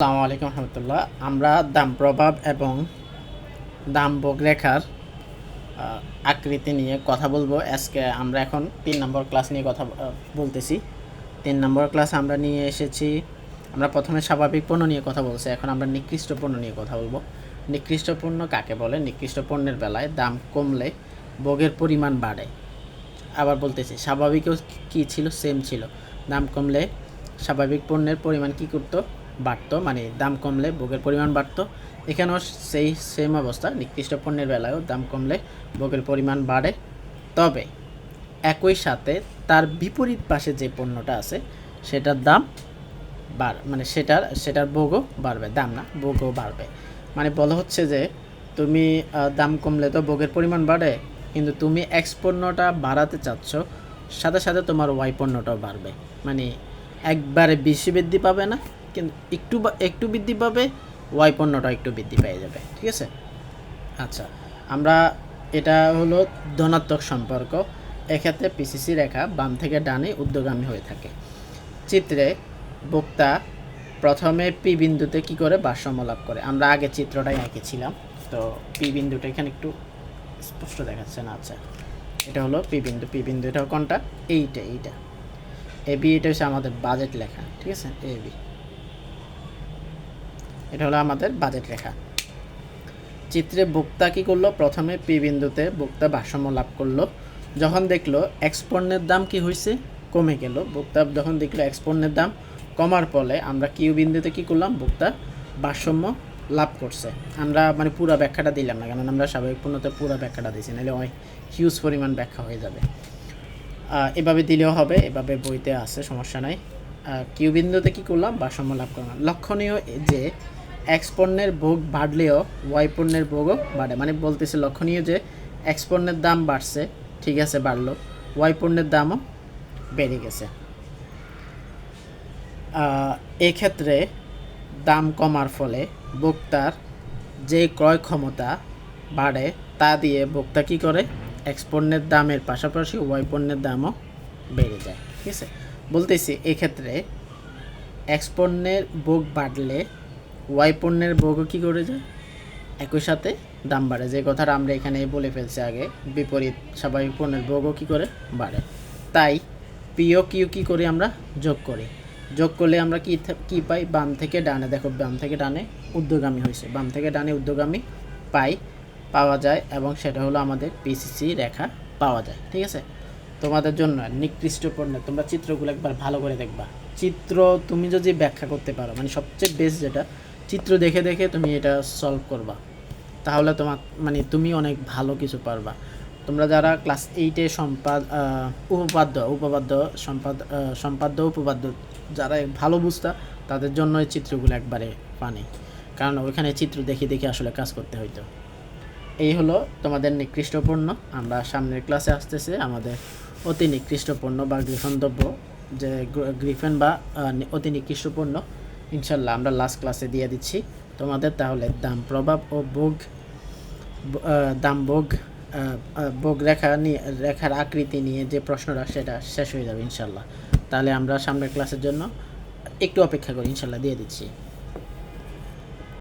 আসসালামু আলাইকুম রহমতুল্লাহ। আমরা দাম প্রভাব এবং দাম বক্ররেখার আকৃতি নিয়ে কথা বলবো। আজকে আমরা এখন 3 নম্বর ক্লাস নিয়ে কথা বলতেছি। 3 নম্বর ক্লাস আমরা নিয়ে এসেছি। আমরা প্রথমে স্বাভাবিক পণ্য নিয়ে কথা বলছি, এখন আমরা নিকৃষ্ট পণ্য নিয়ে কথা বলবো। নিকৃষ্ট পণ্য কাকে বলে? নিকৃষ্ট পণ্যের বেলায় দাম কমলে ভোগের পরিমাণ বাড়ে। আবার বলতেছি, স্বাভাবিকও কী ছিল? সেম ছিল। দাম কমলে স্বাভাবিক পণ্যের পরিমাণ কী করতো? বাড়তো, মানে দাম কমলে ভোগের পরিমাণ বাড়তো। এখানেও সেই সেম অবস্থা, নিকৃষ্ট পণ্যের বেলায়ও দাম কমলে ভোগের পরিমাণ বাড়ে। তবে একই সাথে তার বিপরীত পাশে যে পণ্যটা আছে সেটার দাম মানে সেটার ভোগও বাড়বে, দাম না, ভোগও বাড়বে। মানে বলা হচ্ছে যে তুমি দাম কমলে তো ভোগের পরিমাণ বাড়ে, কিন্তু তুমি এক্স পণ্যটা বাড়াতে চাচ্ছ, সাথে সাথে তোমার ওয়াই পণ্যটাও বাড়বে। মানে একবারে বেশি বৃদ্ধি পাবে না, কিন্তু একটু বৃদ্ধি পাবে, ওয়াই পণ্যটা একটু বৃদ্ধি পেয়ে যাবে। ঠিক আছে? আচ্ছা, আমরা এটা হলো ধনাত্মক সম্পর্ক। এক্ষেত্রে পিসিসি রেখা বাম থেকে ডানে ঊর্ধ্বগামী হয়ে থাকে। চিত্রে বক্তা প্রথমে পি বিন্দুতে কি করে ভারসাম্য লাভ করে। আমরা আগে চিত্রটাই এঁকেছিলাম, তো পি বিন্দুটা এখানে একটু স্পষ্ট দেখাচ্ছে না। আচ্ছা, এটা হলো পি বিন্দু। পি বিন্দু এটা কোনটা? এইটা এ বি। এটা হচ্ছে আমাদের বাজেট লেখা। ঠিক আছে? এ বি, এটা হলো আমাদের বাজেট রেখা। চিত্রে বক্তা কী করলো? প্রথমে পি বিন্দুতে বক্তা ভারসাম্য লাভ করলো। যখন দেখলো এক্স পণ্যের দাম কি হয়েছে? কমে গেল। বক্তা যখন দেখলো এক্স পণ্যের দাম কমার ফলে আমরা কিউ বিন্দুতে কী করলাম? বক্তা ভারসাম্য লাভ করছে। আমরা মানে পুরো ব্যাখ্যাটা দিলাম না, কারণ আমরা স্বাভাবিক পণ্যতে পুরো ব্যাখ্যাটা দিয়েছি, নাহলে অনেক হিউজ পরিমাণ ব্যাখ্যা হয়ে যাবে। এভাবে দিলেও হবে, এভাবে বইতে আছে, সমস্যা নাই। কিউ বিন্দুতে কী করলাম? ভারসাম্য লাভ করলাম। লক্ষণীয় যে এক্স পণ্যের ভোগ বাড়লেও ওয়াই পণ্যের ভোগও বাড়ে। মানে বলতেছে লক্ষণীয় যে এক্স পণ্যের দাম বাড়ছে, ঠিক আছে, বাড়লো, ওয়াই পণ্যের দামও বেড়ে গেছে। এক্ষেত্রে দাম কমার ফলে ভোক্তার যে ক্রয় ক্ষমতা বাড়ে, তা দিয়ে ভোক্তা কী করে? এক্স পণ্যের দামের পাশাপাশি ওয়াই পণ্যের দামও বেড়ে যায়। ঠিক আছে? বলতেছি এক্ষেত্রে এক্স পণ্যের ভোগ বাড়লে ওয়াই পণ্যের ভোগও কী করে যায়? একই সাথে দাম বাড়ে। যে কথাটা আমরা এখানে বলে ফেলছি আগে, বিপরীত স্বাভাবিক পণ্যের ভোগও কী করে? বাড়ে। তাই পি ও কিউ কী করি? আমরা যোগ করি। যোগ করলে আমরা কী পাই? বাম থেকে ডানে, দেখো বাম থেকে ডানে ঊর্ধ্বগামী হয়েছে, বাম থেকে ডানে ঊর্ধ্বগামী পাওয়া যায়, এবং সেটা হলো আমাদের পিসিসি রেখা পাওয়া যায়। ঠিক আছে? তোমাদের জন্য নিকৃষ্ট পণ্য, তোমরা চিত্রগুলো একবার ভালো করে দেখবা। চিত্র তুমি যদি ব্যাখ্যা করতে পারো, মানে সবচেয়ে বেস্ট যেটা, চিত্র দেখে দেখে তুমি এটা সলভ করবা, তাহলে তোমার মানে তুমি অনেক ভালো কিছু পারবা। তোমরা যারা ক্লাস 8-এ সম্পাদ্য উপপাদ্য যারা ভালো বুঝতা, তাদের জন্য এই চিত্রগুলো একবারে পানি, কারণ ওইখানে চিত্র দেখে দেখে আসলে কাজ করতে হইতো। এই হলো তোমাদের নিকৃষ্ট পণ্য। আমরা সামনের ক্লাসে আসতেছে আমাদের অতি নিকৃষ্ট পণ্য বা গ্রিফনদ্রব্য, যে গ্রিফেন বা অতি নিকৃষ্ট পণ্য, ইনশাল্লাহ আমরা লাস্ট ক্লাসে দিয়ে দিচ্ছি তোমাদের। তাহলে দাম প্রভাব ও ভোগ রেখার আকৃতি নিয়ে যে প্রশ্নটা, সেটা শেষ হয়ে যাবে ইনশাল্লাহ। তাহলে আমরা সামনের ক্লাসের জন্য একটু অপেক্ষা করি, ইনশাল্লাহ দিয়ে দিচ্ছি।